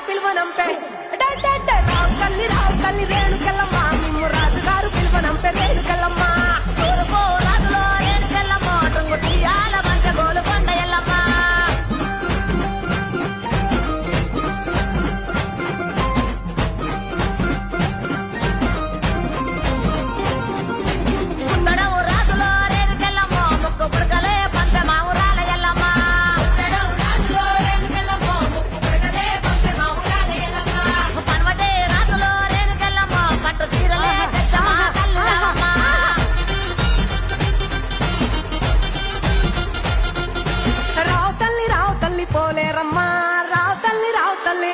పిలువనంపే రావు తల్లి రేణుకెళ్ళమ్మ నిమ్ము రాజుగారు పిలువనంపే రేణుకెళ్ళమ్మ తూర్పు రాజులో రేణుకెళ్ళమ్మ టుంగు తీయాల మంట గోలు కొండ ఎల్లమ్మ ఉండడము రాజులో రేణుకెళ్ళమ్మ ముక్కు పుడకలే పంట మా ఊరాల ఎల్లమ్మ పనవటే రాజులో రేణుకెళ్ళమ్మ పట్టు సీరలే తెచ్చమ్మ తల్లి రావమ్మ రావు తల్లి పోలేరమ్మ రావు తల్లి